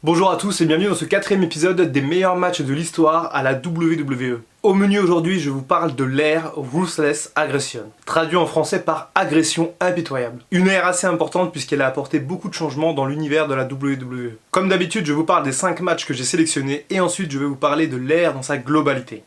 Bonjour à tous et bienvenue dans ce 4ème épisode des meilleurs matchs de l'histoire à la WWE. Au menu aujourd'hui, je vous parle de l'ère Ruthless Aggression, traduit en français par agression impitoyable. Une ère assez importante puisqu'elle a apporté beaucoup de changements dans l'univers de la WWE. Comme d'habitude, je vous parle des 5 matchs que j'ai sélectionnés et ensuite je vais vous parler de l'ère dans sa globalité.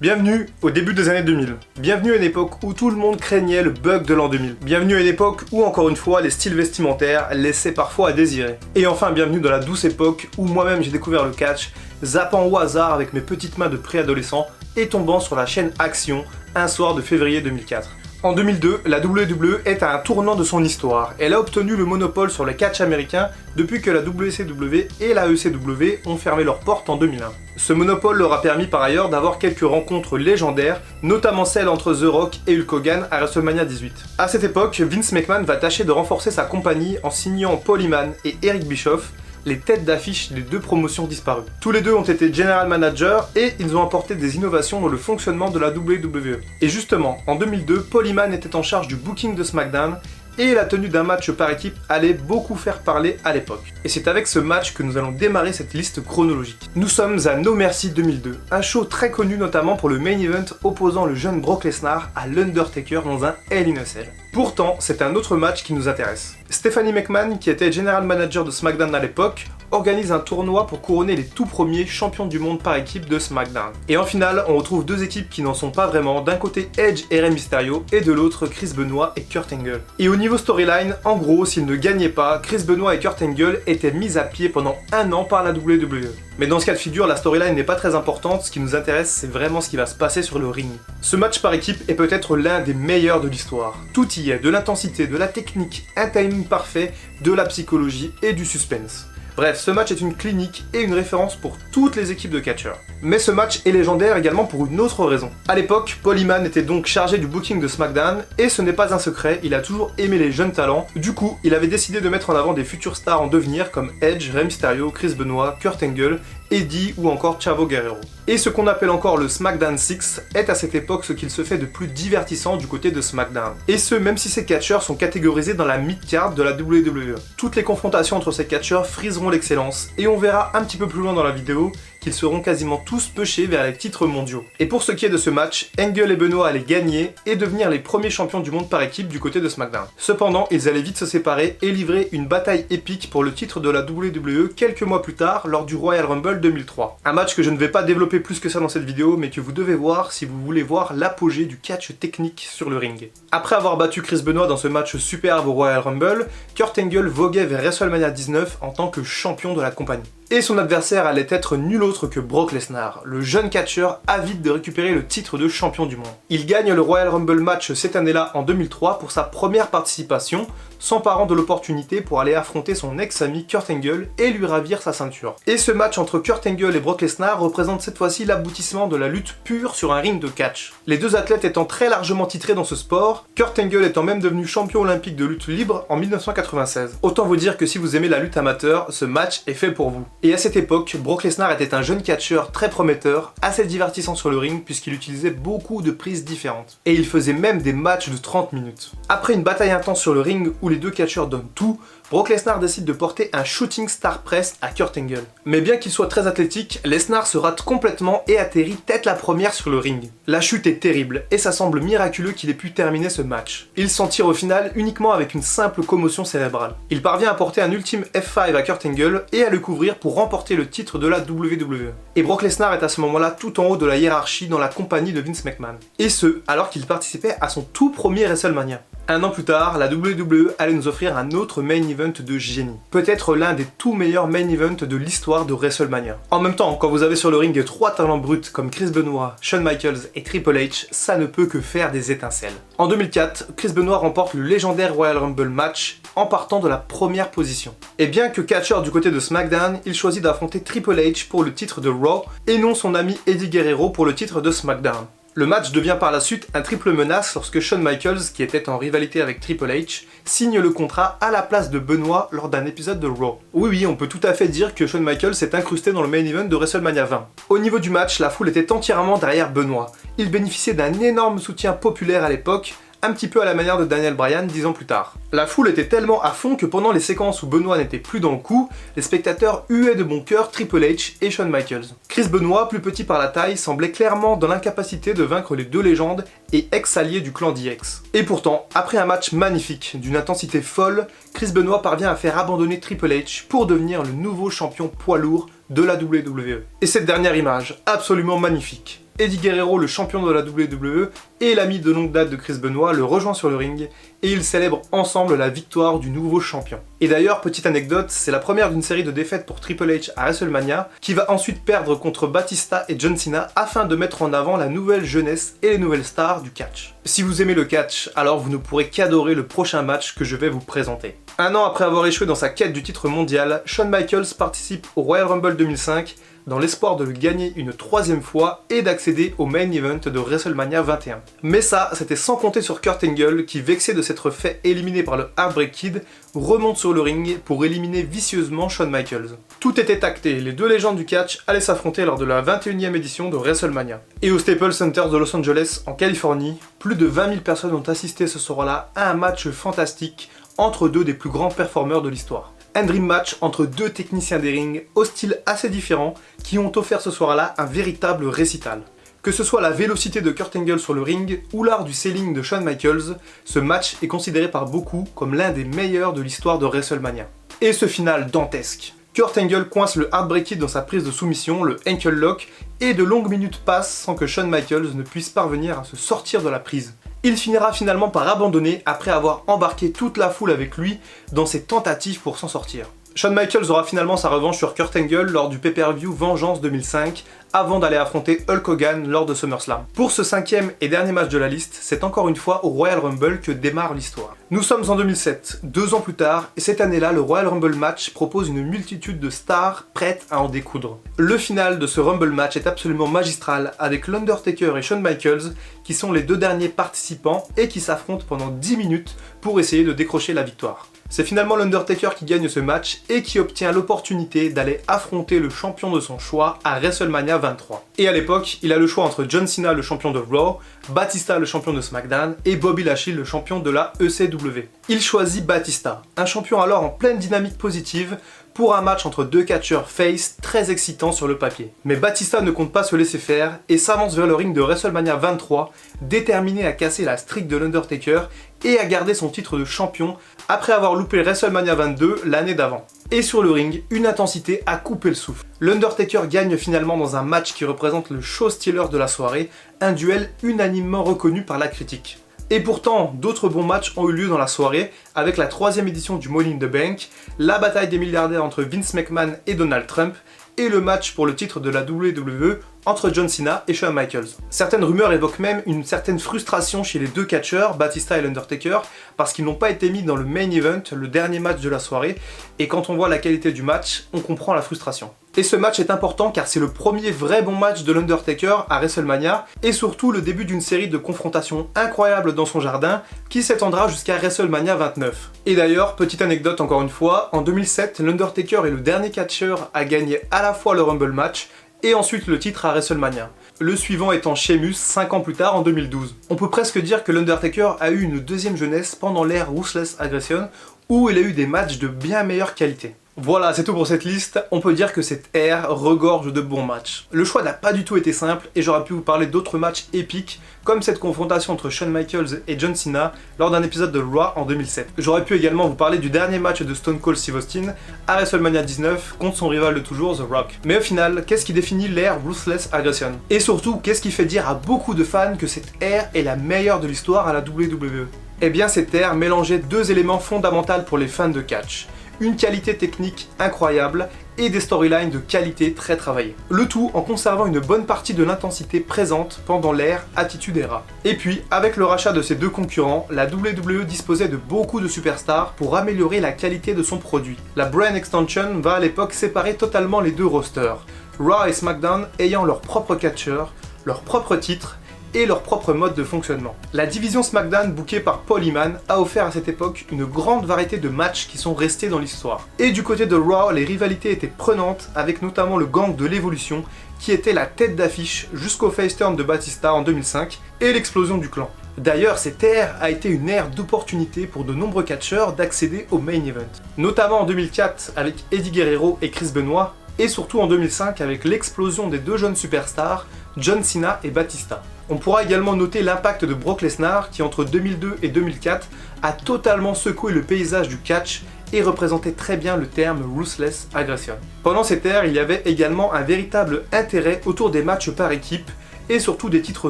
Bienvenue au début des années 2000. Bienvenue à une époque où tout le monde craignait le bug de l'an 2000. Bienvenue à une époque où, encore une fois, les styles vestimentaires laissaient parfois à désirer. Et enfin, bienvenue dans la douce époque où moi-même j'ai découvert le catch, zappant au hasard avec mes petites mains de préadolescent et tombant sur la chaîne Action un soir de février 2004. En 2002, la WWE est à un tournant de son histoire. Elle a obtenu le monopole sur le catch américain depuis que la WCW et la ECW ont fermé leurs portes en 2001. Ce monopole leur a permis par ailleurs d'avoir quelques rencontres légendaires, notamment celle entre The Rock et Hulk Hogan à WrestleMania 18. À cette époque, Vince McMahon va tâcher de renforcer sa compagnie en signant Paul Heyman et Eric Bischoff, les têtes d'affiche des deux promotions disparues. Tous les deux ont été general managers et ils ont apporté des innovations dans le fonctionnement de la WWE. Et justement, en 2002, Paul Heyman était en charge du booking de SmackDown et la tenue d'un match par équipe allait beaucoup faire parler à l'époque. Et c'est avec ce match que nous allons démarrer cette liste chronologique. Nous sommes à No Mercy 2002, un show très connu notamment pour le main event opposant le jeune Brock Lesnar à l'Undertaker dans un Hell in a Cell. Pourtant, c'est un autre match qui nous intéresse. Stephanie McMahon, qui était general manager de SmackDown à l'époque, organise un tournoi pour couronner les tout premiers champions du monde par équipe de SmackDown. Et en finale, on retrouve deux équipes qui n'en sont pas vraiment, d'un côté Edge et Rey Mysterio, et de l'autre Chris Benoit et Kurt Angle. Et au niveau storyline, en gros, s'ils ne gagnaient pas, Chris Benoit et Kurt Angle étaient mis à pied pendant un an par la WWE. Mais dans ce cas de figure, la storyline n'est pas très importante, ce qui nous intéresse, c'est vraiment ce qui va se passer sur le ring. Ce match par équipe est peut-être l'un des meilleurs de l'histoire. Tout y est, de l'intensité, de la technique, un timing parfait, de la psychologie et du suspense. Bref, ce match est une clinique et une référence pour toutes les équipes de catcheurs. Mais ce match est légendaire également pour une autre raison. À l'époque, Paul Heyman était donc chargé du booking de SmackDown, et ce n'est pas un secret, il a toujours aimé les jeunes talents. Du coup, il avait décidé de mettre en avant des futures stars en devenir comme Edge, Rey Mysterio, Chris Benoit, Kurt Angle, Eddie ou encore Chavo Guerrero. Et ce qu'on appelle encore le SmackDown 6 est à cette époque ce qu'il se fait de plus divertissant du côté de SmackDown. Et ce, même si ces catcheurs sont catégorisés dans la mid-card de la WWE. Toutes les confrontations entre ces catcheurs friseront l'excellence, et on verra un petit peu plus loin dans la vidéo qu'ils seront quasiment tous pushés vers les titres mondiaux. Et pour ce qui est de ce match, Angle et Benoit allaient gagner et devenir les premiers champions du monde par équipe du côté de SmackDown. Cependant, ils allaient vite se séparer et livrer une bataille épique pour le titre de la WWE quelques mois plus tard lors du Royal Rumble 2003. Un match que je ne vais pas développer plus que ça dans cette vidéo, mais que vous devez voir si vous voulez voir l'apogée du catch technique sur le ring. Après avoir battu Chris Benoit dans ce match superbe au Royal Rumble, Kurt Angle voguait vers WrestleMania 19 en tant que champion de la compagnie. Et son adversaire allait être nul autre que Brock Lesnar, le jeune catcheur avide de récupérer le titre de champion du monde. Il gagne le Royal Rumble match cette année-là en 2003 pour sa première participation, s'emparant de l'opportunité pour aller affronter son ex-ami Kurt Angle et lui ravir sa ceinture. Et ce match entre Kurt Angle et Brock Lesnar représente cette fois-ci l'aboutissement de la lutte pure sur un ring de catch. Les deux athlètes étant très largement titrés dans ce sport, Kurt Angle étant même devenu champion olympique de lutte libre en 1996. Autant vous dire que si vous aimez la lutte amateur, ce match est fait pour vous. Et à cette époque, Brock Lesnar était un jeune catcheur très prometteur, assez divertissant sur le ring puisqu'il utilisait beaucoup de prises différentes. Et il faisait même des matchs de 30 minutes. Après une bataille intense sur le ring où les deux catcheurs donnent tout, Brock Lesnar décide de porter un shooting star press à Kurt Angle. Mais bien qu'il soit très athlétique, Lesnar se rate complètement et atterrit tête la première sur le ring. La chute est terrible et ça semble miraculeux qu'il ait pu terminer ce match. Il s'en tire au final uniquement avec une simple commotion cérébrale. Il parvient à porter un ultime F5 à Kurt Angle et à le couvrir pour remporter le titre de la WWE. Et Brock Lesnar est à ce moment-là tout en haut de la hiérarchie dans la compagnie de Vince McMahon. Et ce, alors qu'il participait à son tout premier WrestleMania. Un an plus tard, la WWE allait nous offrir un autre main event de génie. Peut-être l'un des tout meilleurs main events de l'histoire de WrestleMania. En même temps, quand vous avez sur le ring 3 talents bruts comme Chris Benoit, Shawn Michaels et Triple H, ça ne peut que faire des étincelles. En 2004, Chris Benoit remporte le légendaire Royal Rumble match en partant de la première position. Et bien que catcheur du côté de SmackDown, il choisit d'affronter Triple H pour le titre de Raw et non son ami Eddie Guerrero pour le titre de SmackDown. Le match devient par la suite un triple menace lorsque Shawn Michaels, qui était en rivalité avec Triple H, signe le contrat à la place de Benoit lors d'un épisode de Raw. Oui, on peut tout à fait dire que Shawn Michaels s'est incrusté dans le main event de WrestleMania 20. Au niveau du match, la foule était entièrement derrière Benoit. Il bénéficiait d'un énorme soutien populaire à l'époque, un petit peu à la manière de Daniel Bryan 10 ans plus tard. La foule était tellement à fond que pendant les séquences où Benoit n'était plus dans le coup, les spectateurs huaient de bon cœur Triple H et Shawn Michaels. Chris Benoit, plus petit par la taille, semblait clairement dans l'incapacité de vaincre les deux légendes et ex-alliés du clan DX. Et pourtant, après un match magnifique, d'une intensité folle, Chris Benoit parvient à faire abandonner Triple H pour devenir le nouveau champion poids lourd de la WWE. Et cette dernière image, absolument magnifique. Eddie Guerrero, le champion de la WWE, et l'ami de longue date de Chris Benoit le rejoint sur le ring et ils célèbrent ensemble la victoire du nouveau champion. Et d'ailleurs, petite anecdote, c'est la première d'une série de défaites pour Triple H à WrestleMania, qui va ensuite perdre contre Batista et John Cena afin de mettre en avant la nouvelle jeunesse et les nouvelles stars du catch. Si vous aimez le catch, alors vous ne pourrez qu'adorer le prochain match que je vais vous présenter. Un an après avoir échoué dans sa quête du titre mondial, Shawn Michaels participe au Royal Rumble 2005 dans l'espoir de le gagner une troisième fois et d'accéder au main event de WrestleMania 21. Mais ça, c'était sans compter sur Kurt Angle qui, vexé de s'être fait éliminer par le Heartbreak Kid, remonte sur le ring pour éliminer vicieusement Shawn Michaels. Tout était acté, les deux légendes du catch allaient s'affronter lors de la 21e édition de WrestleMania. Et au Staples Center de Los Angeles, en Californie, plus de 20 000 personnes ont assisté ce soir-là à un match fantastique entre deux des plus grands performeurs de l'histoire. Un dream match entre deux techniciens des rings au style assez différent qui ont offert ce soir-là un véritable récital. Que ce soit la vélocité de Kurt Angle sur le ring ou l'art du selling de Shawn Michaels, ce match est considéré par beaucoup comme l'un des meilleurs de l'histoire de WrestleMania. Et ce final dantesque. Kurt Angle coince le Heartbreak Kid dans sa prise de soumission, le Ankle Lock, et de longues minutes passent sans que Shawn Michaels ne puisse parvenir à se sortir de la prise. Il finira finalement par abandonner après avoir embarqué toute la foule avec lui dans ses tentatives pour s'en sortir. Shawn Michaels aura finalement sa revanche sur Kurt Angle lors du pay-per-view Vengeance 2005 avant d'aller affronter Hulk Hogan lors de SummerSlam. Pour ce cinquième et dernier match de la liste, c'est encore une fois au Royal Rumble que démarre l'histoire. Nous sommes en 2007, 2 ans plus tard, et cette année-là, le Royal Rumble match propose une multitude de stars prêtes à en découdre. Le final de ce Rumble match est absolument magistral avec l'Undertaker et Shawn Michaels qui sont les deux derniers participants et qui s'affrontent pendant 10 minutes pour essayer de décrocher la victoire. C'est finalement l'Undertaker qui gagne ce match et qui obtient l'opportunité d'aller affronter le champion de son choix à WrestleMania 23. Et à l'époque, il a le choix entre John Cena, le champion de Raw, Batista, le champion de SmackDown, et Bobby Lashley, le champion de la ECW. Il choisit Batista, un champion alors en pleine dynamique positive, pour un match entre deux catcheurs face très excitant sur le papier. Mais Batista ne compte pas se laisser faire et s'avance vers le ring de WrestleMania 23, déterminé à casser la streak de l'Undertaker et à garder son titre de champion après avoir loupé WrestleMania 22 l'année d'avant. Et sur le ring, une intensité à couper le souffle. L'Undertaker gagne finalement dans un match qui représente le show-stealer de la soirée, un duel unanimement reconnu par la critique. Et pourtant, d'autres bons matchs ont eu lieu dans la soirée, avec la 3e édition du Money in the Bank, la bataille des milliardaires entre Vince McMahon et Donald Trump, et le match pour le titre de la WWE entre John Cena et Shawn Michaels. Certaines rumeurs évoquent même une certaine frustration chez les deux catcheurs, Batista et l'Undertaker, parce qu'ils n'ont pas été mis dans le main event, le dernier match de la soirée, et quand on voit la qualité du match, on comprend la frustration. Et ce match est important car c'est le premier vrai bon match de l'Undertaker à WrestleMania, et surtout le début d'une série de confrontations incroyables dans son jardin, qui s'étendra jusqu'à WrestleMania 29. Et d'ailleurs, petite anecdote encore une fois, en 2007, l'Undertaker est le dernier catcheur à gagner à la fois le Rumble match, et ensuite le titre à WrestleMania. Le suivant étant Sheamus 5 ans plus tard en 2012. On peut presque dire que l'Undertaker a eu une deuxième jeunesse pendant l'ère Ruthless Aggression où il a eu des matchs de bien meilleure qualité. Voilà, c'est tout pour cette liste. On peut dire que cette ère regorge de bons matchs. Le choix n'a pas du tout été simple et j'aurais pu vous parler d'autres matchs épiques comme cette confrontation entre Shawn Michaels et John Cena lors d'un épisode de Raw en 2007. J'aurais pu également vous parler du dernier match de Stone Cold Steve Austin à WrestleMania 19 contre son rival de toujours, The Rock. Mais au final, qu'est-ce qui définit l'ère Ruthless Aggression? Et surtout, qu'est-ce qui fait dire à beaucoup de fans que cette ère est la meilleure de l'histoire à la WWE? Eh bien, cette ère mélangeait deux éléments fondamentaux pour les fans de catch. Une qualité technique incroyable et des storylines de qualité très travaillées. Le tout en conservant une bonne partie de l'intensité présente pendant l'ère Attitude Era. Et puis, avec le rachat de ces deux concurrents, la WWE disposait de beaucoup de superstars pour améliorer la qualité de son produit. La Brand Extension va à l'époque séparer totalement les deux rosters, Raw et SmackDown ayant leur propre catcheur, leur propre titre, et leur propre mode de fonctionnement. La division SmackDown bookée par Paul Heyman a offert à cette époque une grande variété de matchs qui sont restés dans l'histoire. Et du côté de Raw, les rivalités étaient prenantes avec notamment le gang de l'Évolution qui était la tête d'affiche jusqu'au face turn de Batista en 2005 et l'explosion du clan. D'ailleurs, cette ère a été une ère d'opportunité pour de nombreux catcheurs d'accéder au main event. Notamment en 2004 avec Eddie Guerrero et Chris Benoit, et surtout en 2005 avec l'explosion des deux jeunes superstars, John Cena et Batista. On pourra également noter l'impact de Brock Lesnar qui entre 2002 et 2004 a totalement secoué le paysage du catch et représentait très bien le terme Ruthless Aggression. Pendant cette ère, il y avait également un véritable intérêt autour des matchs par équipe et surtout des titres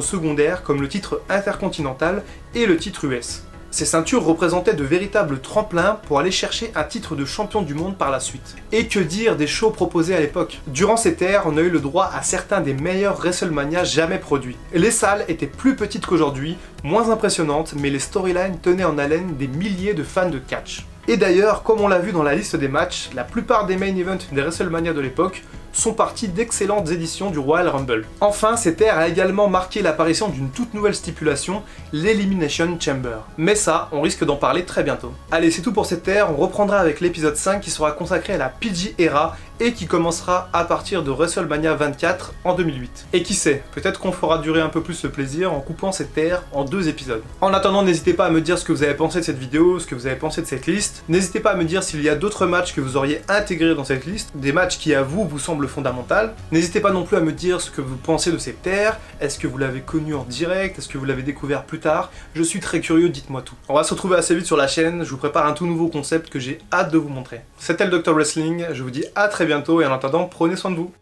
secondaires comme le titre intercontinental et le titre US. Ces ceintures représentaient de véritables tremplins pour aller chercher un titre de champion du monde par la suite. Et que dire des shows proposés à l'époque? Durant cette ère, on a eu le droit à certains des meilleurs WrestleMania jamais produits. Les salles étaient plus petites qu'aujourd'hui, moins impressionnantes, mais les storylines tenaient en haleine des milliers de fans de catch. Et d'ailleurs, comme on l'a vu dans la liste des matchs, la plupart des main events des WrestleMania de l'époque sont partis d'excellentes éditions du Royal Rumble. Enfin, cette ère a également marqué l'apparition d'une toute nouvelle stipulation, l'Elimination Chamber. Mais ça, on risque d'en parler très bientôt. Allez, c'est tout pour cette ère, on reprendra avec l'épisode 5 qui sera consacré à la PG Era et qui commencera à partir de WrestleMania 24 en 2008. Et qui sait, peut-être qu'on fera durer un peu plus le plaisir en coupant cette ère en 2 épisodes. En attendant, n'hésitez pas à me dire ce que vous avez pensé de cette vidéo, ce que vous avez pensé de cette liste. N'hésitez pas à me dire s'il y a d'autres matchs que vous auriez intégrés dans cette liste, des matchs qui à vous semblent fondamentaux. N'hésitez pas non plus à me dire ce que vous pensez de cette ère, est-ce que vous l'avez connu en direct, est-ce que vous l'avez découvert plus tard, je suis très curieux, dites-moi tout. On va se retrouver assez vite sur la chaîne, je vous prépare un tout nouveau concept que j'ai hâte de vous montrer. C'était le Dr Wrestling, je vous dis à très bientôt et en attendant, prenez soin de vous.